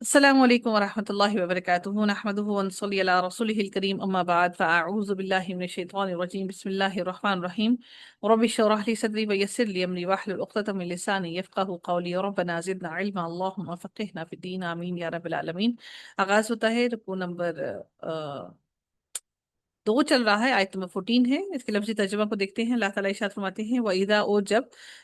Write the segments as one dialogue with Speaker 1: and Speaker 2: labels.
Speaker 1: السلام علیکم ورحمۃ اللہ وبرکاتہ نحمدہ ونصلی علی رسولہ الکریم اما بعد فاعوذ باللہ من الشیطان الرجیم بسم اللہ الرحمن الرحیم رب اشرح لی صدری ویسر لی امری واحلل عقدۃ من لسانی یفقہوا قولی ربنا زدنا علما اللہم فقہنا فی الدین آمین یا رب العالمین۔ آغاز ہوتا ہے رکوع نمبر 2 چل رہا ہے، آیت نمبر 14 ہے۔ اس کے لفظی ترجمہ کو دیکھتے ہیں۔ اللہ تعالیٰ ارشاد فرماتے ہیں وَإِذَا، اور جب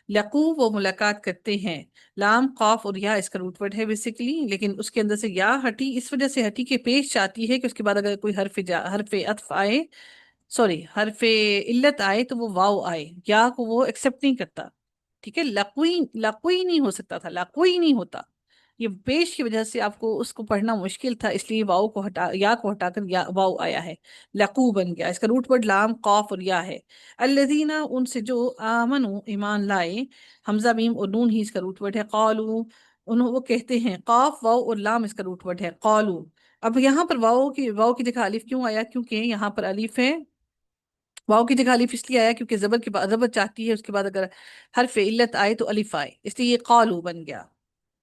Speaker 1: لقو وہ ملاقات کرتے ہیں۔ لام قاف اور یا اس کا روٹ ورڈ ہے بیسیکلی، لیکن اس کے اندر سے یا ہٹی اس وجہ سے ہٹی کہ پیش چاہتی ہے کہ اس کے بعد اگر کوئی حرف عطف آئے، سوری حرف علت آئے تو وہ واو آئے، یا کو وہ ایکسیپٹ نہیں کرتا۔ ٹھیک ہے، لقوی لقوی نہیں ہو سکتا تھا، لقوی نہیں ہوتا، یہ پیش کی وجہ سے آپ کو اس کو پڑھنا مشکل تھا، اس لیے واو کو ہٹا یا کو ہٹا کر یا واو آیا ہے، لقو بن گیا۔ اس کا روٹ ورڈ لام قاف اور یا ہے۔ الذین، ان سے جو آمنو ایمان لائے، حمزہ میم اور نون ہی اس کا روٹ ورڈ ہے۔ قالو، انہوں وہ کہتے ہیں، قاف واو اور لام اس کا روٹ ورڈ ہے، قالو۔ اب یہاں پر واو کی جگہ الف کیوں آیا؟ کیونکہ یہاں پر الف ہے، واؤ کی جگہ الف اس لیے آیا کیونکہ زبر کے بعد زبر چاہتی ہے اس کے بعد اگر حرف علت آئے تو الف آئے، اس لیے یہ قالو بن گیا۔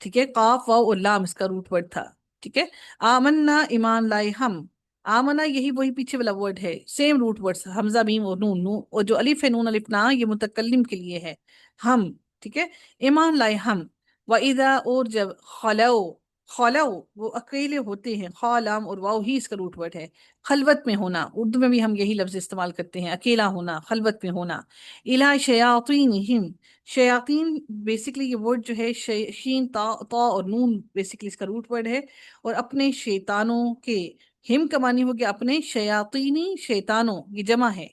Speaker 1: ٹھیک ہے، قاف واؤ اور لام اس کا روٹ ورڈ تھا۔ ٹھیک ہے، آمنا ایمان لائے ہم، آمنا یہی وہی پیچھے والا ورڈ ہے، سیم روٹ ورڈ، حمزہ میم اور نون، اور جو الف ہے نون الف نا یہ متکلم کے لیے ہے، ہم۔ ٹھیک ہے، ایمان لائے ہم۔ وَإِذَا، اور جب خلو، خلو وہ اکیلے ہوتے ہیں، خا لام اور واؤ ہی اس کا روٹ ورڈ ہے، خلوت میں ہونا، اردو میں بھی ہم یہی لفظ استعمال کرتے ہیں، اکیلا ہونا، خلوت میں ہونا۔ الہ شیاطینہم، شیاطین بیسکلی یہ ورڈ جو ہے شین تا اور نون بیسکلی اس کا روٹ ورڈ ہے، اور اپنے شیطانوں کے، ہم کا معنی ہو گیا اپنے، شیاطینی شیطانوں یہ جمع ہے۔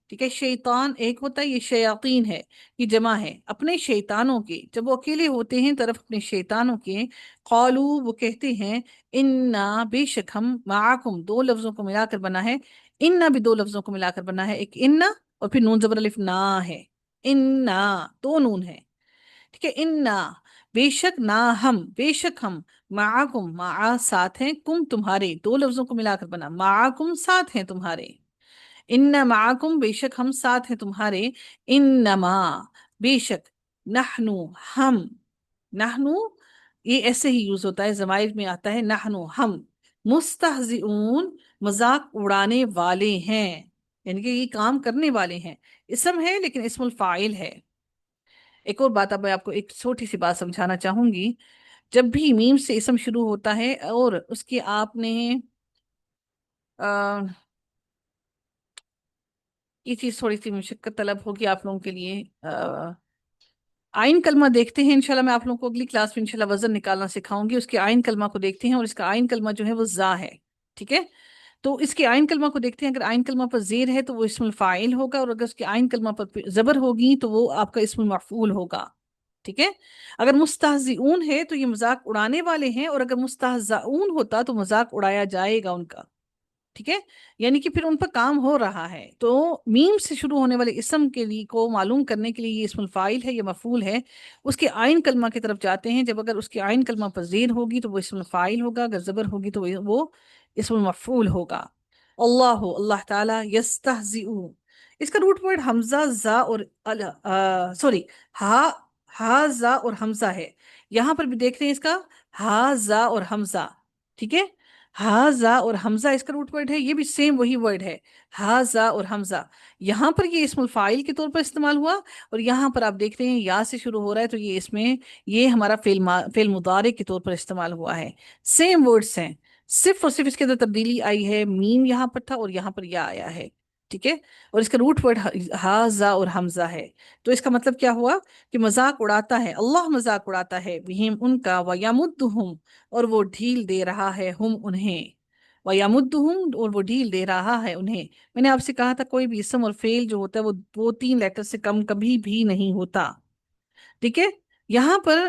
Speaker 1: ٹھیک ہے، شیطان ایک ہوتا ہے، یہ شیاطین ہے یہ جمع ہے، اپنے شیطانوں کے، جب وہ اکیلے ہوتے ہیں طرف اپنے شیطانوں کے، قالو وہ کہتے ہیں، انا بے شک ہم، معاکم دو لفظوں کو ملا کر بنا ہے، انا بھی دو لفظوں کو ملا کر بنا ہے، ایک انا اور پھر نون زبر الف نا ہے، انا دو نون ہے۔ ٹھیک ہے، انا بے شک، نہ ہم بے شک ہم، معاکم مع ساتھ ہیں، کم تمہارے، دو لفظوں کو ملا کر بنا، معاکم ساتھ ہیں تمہارے، ان معکم بے شک ہم ساتھ ہیں تمہارے، انما بے شک، نحنو ہم، نحنو یہ ایسے ہی یوز ہوتا ہے، ضمائر میں آتا ہے نحنو ہم، مستہزئون مذاق اڑانے والے ہیں، یعنی کہ یہ کام کرنے والے ہیں، اسم ہے لیکن اسم الفاعل ہے۔ ایک اور بات اب میں آپ کو ایک چھوٹی سی بات سمجھانا چاہوں گی، جب بھی میم سے اسم شروع ہوتا ہے اور اس کی آپ نے یہ چیز تھوڑی سی مشقت طلب ہوگی آپ لوگوں کے لیے، آئین کلمہ دیکھتے ہیں انشاءاللہ، میں آپ لوگوں کو اگلی کلاس میں انشاءاللہ وزن نکالنا سکھاؤں گی، اس کے آئین کلمہ کو دیکھتے ہیں، اور اس کا آئین کلمہ جو ہے وہ زا ہے۔ ٹھیک ہے، تو اس کے آئین کلمہ کو دیکھتے ہیں، اگر آئین کلمہ پر زیر ہے تو وہ اسم الفاعل ہوگا، اور اگر اس کے آئین کلمہ پر زبر ہوگی تو وہ آپ کا اسم المفعول ہوگا۔ ٹھیک ہے، اگر مستہزئون ہے تو یہ مذاق اڑانے والے ہیں، اور اگر مستہزئون ہوتا تو مذاق اڑایا جائے گا ان کا۔ ٹھیک ہے، یعنی کہ پھر ان پر کام ہو رہا ہے، تو میم سے شروع ہونے والے اسم کے لیے کو معلوم کرنے کے لیے یہ اسم الفاعل ہے یا مفعول ہے، اس کے آئین کلمہ کی طرف جاتے ہیں، جب اگر اس کے آئین کلمہ پر زیر ہوگی تو وہ اسم الفاعل ہوگا، اگر زبر ہوگی تو وہ اسم المفعول ہوگا۔ اللہ، اللہ تعالیٰ، یستہزئو اس کا روٹ ورڈ حمزہ زا اور سوری ہا، ہا زا اور حمزہ ہے، یہاں پر بھی دیکھتے ہیں اس کا ہا زا اور حمزہ۔ ٹھیک ہے، ہا زا اور حمزہ اس کا روٹ ورڈ ہے، یہ بھی سیم وہی ورڈ ہے، ہا زا اور حمزہ، یہاں پر یہ اسم الفاعل کے طور پر استعمال ہوا، اور یہاں پر آپ دیکھتے ہیں یا سے شروع ہو رہا ہے تو یہ اس میں یہ ہمارا فعل مضارع کے طور پر استعمال ہوا ہے، سیم ورڈز ہیں، صرف اور صرف اس کے اندر تبدیلی آئی ہے، میم یہاں پر تھا اور یہاں پر یا آیا ہے۔ ٹھیک ہے، اور اس کا روٹ ورڈ ہا زا اور حمزہ ہے، تو اس کا مطلب کیا ہوا کہ مذاق اڑاتا ہے اللہ، مذاق اڑاتا ہے بہم ان کا، وَيَمُدُّهُمْ اور وہ ڈھیل دے رہا ہے، ہم انہیں، وَيَمُدُّهُمْ اور وہ ڈھیل دے رہا ہے انہیں۔ میں نے آپ سے کہا تھا کوئی بھی اسم اور فعل جو ہوتا ہے وہ 3 لیٹر سے کم کبھی بھی نہیں ہوتا۔ ٹھیک ہے، یہاں پر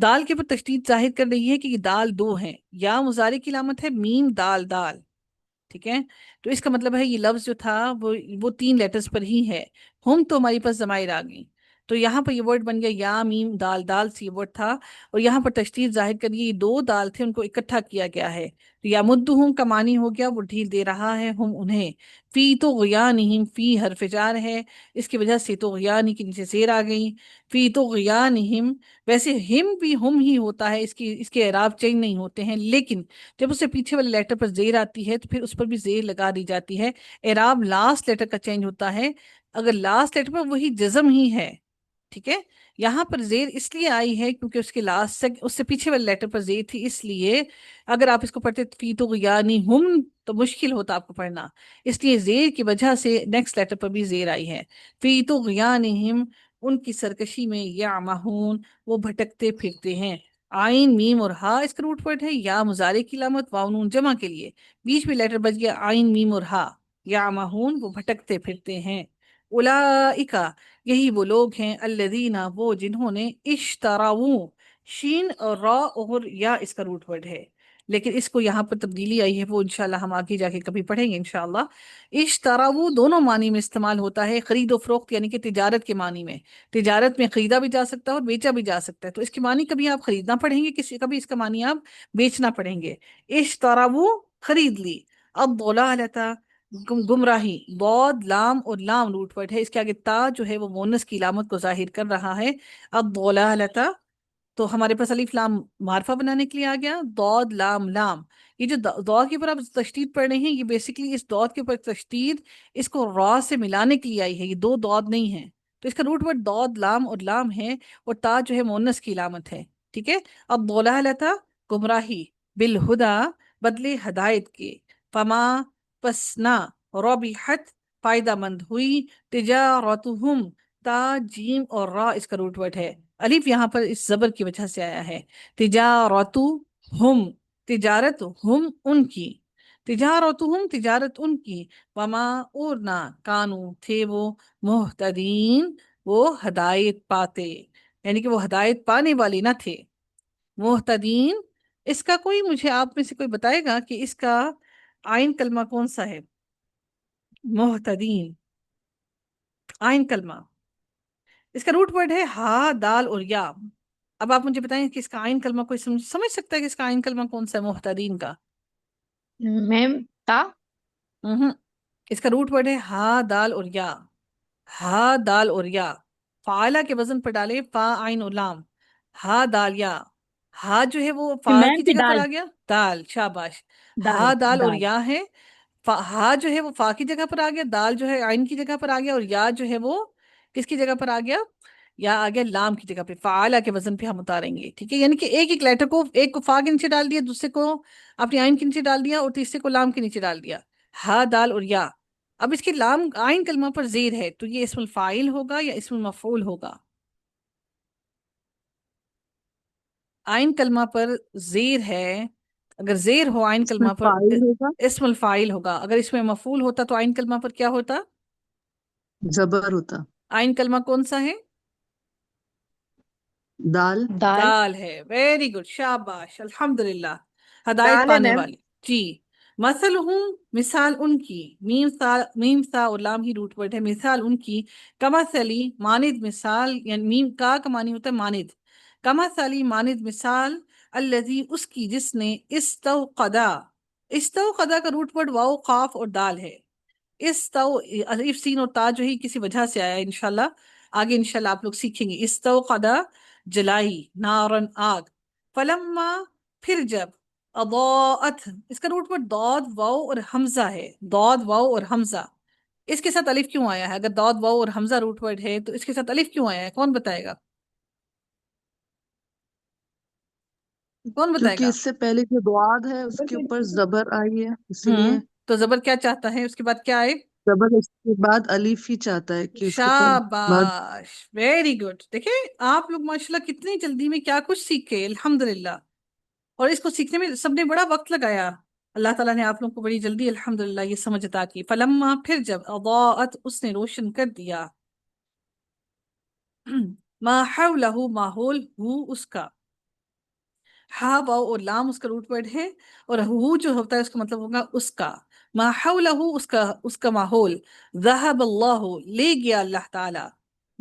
Speaker 1: دال کے اوپر تشدید ظاہر کر رہی ہے کہ یہ دال 2 ہیں، یا مضارع کی علامت ہے، میم دال دال۔ ٹھیک ہے، تو اس کا مطلب ہے یہ لفظ جو تھا وہ 3 لیٹرز پر ہی ہے، ہم تو ہماری پاس ضمائر آ گئی، تو یہاں پر یہ ورڈ بن گیا یا میم دال، دال سے یہ ورڈ تھا، اور یہاں پر تشدید ظاہر کریے یہ دو دال تھے ان کو اکٹھا کیا گیا ہے، تو یا مدہم کا معنی ہو گیا وہ ڈھیل دے رہا ہے ہم انہیں، فی تو غیانہم، فی حرف جار ہے اس کی وجہ سے تو غیانی کے نیچے زیر آ گئی، فی تو غیانہم، ویسے ہم بھی ہم ہی ہوتا ہے، اس کے اعراب چینج نہیں ہوتے ہیں، لیکن جب اس سے پیچھے والے لیٹر پر زیر آتی ہے تو پھر اس پر بھی زیر لگا دی جاتی ہے، اعراب لاسٹ لیٹر کا چینج ہوتا ہے، اگر لاسٹ لیٹر پر وہی جزم ہی ہے، ٹھیک ہے، یہاں پر زیر اس لیے آئی ہے کیونکہ اس کے لاسٹ سے اس سے پیچھے والے لیٹر پر زیر تھی، اس لیے اگر آپ اس کو پڑھتے فی تو یعنی ہم تو مشکل ہوتا آپ کو پڑھنا، اس لیے زیر کی وجہ سے نیکسٹ لیٹر پر بھی زیر آئی ہے، فی تو غیانہم، ان کی سرکشی میں یعمہون، وہ بھٹکتے پھرتے ہیں، آئین میم اور ہا اس کا روٹ ورڈ ہے، یا مضارع کی علامت، واو نون جمع کے لیے، بیچ میں لیٹر بچ گیا آئین میم اور ہا، یعمہون وہ بھٹکتے پھرتے ہیں، اولئک یہی وہ لوگ ہیں، الذین وہ جنہوں نے اشتراؤ، شین اور را اور یا اس کا روٹ ورڈ ہے، لیکن اس کو یہاں پر تبدیلی آئی ہے وہ انشاءاللہ ہم آگے جا کے کبھی پڑھیں گے انشاءاللہ۔ اشتراؤ دونوں معنی میں استعمال ہوتا ہے، خرید و فروخت یعنی کہ تجارت کے معنی میں، تجارت میں خریدا بھی جا سکتا ہے اور بیچا بھی جا سکتا ہے، تو اس کے معنی کبھی آپ خریدنا پڑھیں گے، کبھی اس کا معنی آپ بیچنا پڑھیں گے، اشتراؤ خرید لی، اب ضلالتا گمراہی، بود لام اور لام روٹ ورڈ ہے، اس کے آگے تا جو ہے وہ مونس کی علامت کو ظاہر کر رہا ہے، اب ضلالتا تو ہمارے پاس الف لام معرفہ بنانے کے لیے آ گیا، دود لام لام، یہ جو دود کے اوپر آپ تشدید پڑھ رہے ہیں یہ بیسیکلی اس دود کے اوپر تشدید اس کو را سے ملانے کے لیے آئی ہے، یہ دو دود نہیں ہے، تو اس کا روٹ ورڈ دود لام اور لام ہے، اور تا جو ہے مونس کی علامت ہے، ٹھیک ہے، اب ضلالتا گمراہی، بالہدا بدلے ہدایت کے، فما پس نہ، ربحت فائدہ مند ہوئی، تجارتہم تا جیم اور را اس کا روٹ ورڈ ہے، الف یہاں پر اس زبر کی وجہ سے آیا ہے، تجارتہم تجارت ہم ان کی، تجارتہم تجارت ان کی، وما اور نہ کانو تھے وہ، محتدین وہ ہدایت پاتے، یعنی کہ وہ ہدایت پانے والے نہ تھے، محتدین، اس کا کوئی مجھے آپ میں سے کوئی بتائے گا کہ اس کا آئین کلمہ کون سا ہے؟ محتدین آئین کلمہ، اس کا روٹ ورڈ ہے ہا دال اور یا، اب آپ مجھے بتائیں کہ اس کا آئین کلمہ کوئی سمجھ سکتا ہے کہ اس کا آئین کلمہ کون سا ہے محتدین کا؟
Speaker 2: میم تا،
Speaker 1: ہوں، اس کا روٹ ورڈ ہے ہا دال اور یا، ہا دال اور یا، فعالہ کے وزن پر ڈالے فا عین اور لام، ہا دال یا، ہا جو ہے وہ فا
Speaker 2: میم
Speaker 1: کی
Speaker 2: پہ
Speaker 1: جگہ پر
Speaker 2: دال،
Speaker 1: آ گیا، دال، شاباش،
Speaker 2: دال
Speaker 1: ہا دال اور
Speaker 2: دال،
Speaker 1: یا ہے، ہا جو ہے وہ فا کی جگہ پر آ گیا، دال جو ہے عین کی جگہ پر آ گیا، اور یا جو ہے وہ کس کی جگہ پر آ گیا؟ یا آ گیا لام کی جگہ پہ، فعالہ کے وزن پہ ہم اتاریں گے، ٹھیک ہے، یعنی کہ ایک ایک لیٹر کو، ایک کو فا کے نیچے ڈال دیا، دوسرے کو اپنی عین کے نیچے ڈال دیا، اور تیسرے کو لام کے نیچے ڈال دیا، ہا دال اور یا، اب اس کی لام عین کلمہ پر زیر ہے تو یہ اسم الفاعل ہوگا یا اسم المفعول ہوگا؟ عین کلمہ پر زیر ہے، اگر زیر ہو عین
Speaker 2: اس میں
Speaker 1: کلمہ پر
Speaker 2: فائل ہوگا،
Speaker 1: اسم الفاعل ہوگا، اگر اس میں مفعول ہوتا تو عین کلمہ پر کیا ہوتا؟
Speaker 2: زبر ہوتا،
Speaker 1: عین کلمہ کون سا ہے؟
Speaker 2: دال، دال،
Speaker 1: دال ہے، ویری گڈ، شاباش، الحمدللہ، ہدایت
Speaker 2: دال ہے
Speaker 1: پانے
Speaker 2: میم،
Speaker 1: والی، جی، مثل ہوں مثال ان کی، میم سا اور لام ہی روٹ ورڈ ہے، مثال ان کی، کمثلی ماند مثال، یعنی میم کا معنی ہوتا ہے ماند، کمثلی ماند مثال، الذی اس کی جس نے، استوقدا، استوقدا کا روٹ ورڈ واو قاف اور دال ہے، استو الف سین اور تا جو ہی کسی وجہ سے آیا ہے، انشاءاللہ آگے انشاءاللہ آپ لوگ سیکھیں گے، استوقدا جلائی، نارن آگ، فلما پھر جب، اضاءت اس کا روٹ ورڈ داد واو اور حمزہ ہے، داد واو اور حمزہ، اس کے ساتھ الف کیوں آیا ہے؟ اگر داد واو اور حمزہ روٹ ورڈ ہے تو اس کے ساتھ الف کیوں آیا ہے؟ کون بتائے گا؟ کون بتائے
Speaker 2: کیونکہ
Speaker 1: گا؟
Speaker 2: اس سے پہلے جو دعاد ہے اس کے اوپر زبر آئی ہے، اسی لیے
Speaker 1: تو زبر کیا چاہتا ہے اس کے بعد کیا آئے؟
Speaker 2: زبر اس کے بعد الف ہی چاہتا ہے کہ اس کے اوپر بعد،
Speaker 1: شاباش، ویری گڈ، دیکھیں آپ لوگ ماشاءاللہ کتنی جلدی میں کیا کچھ سیکھے الحمدللہ، اور اس کو سیکھنے میں سب نے بڑا وقت لگایا، اللہ تعالیٰ نے آپ لوگوں کو بڑی جلدی الحمدللہ یہ سمجھ عطا کی، فلما پھر جب، اضاءت اس نے روشن کر دیا، ما حولہ ماحول ہو اس کا، ہا واو اور لام اس کا روٹ ورڈ ہے، اور ہو جو ہوتا ہے اس کا مطلب ہوگا اس کا، ما حولہ اس کا ماحول، ذہب اللہ لے گیا اللہ تعالی،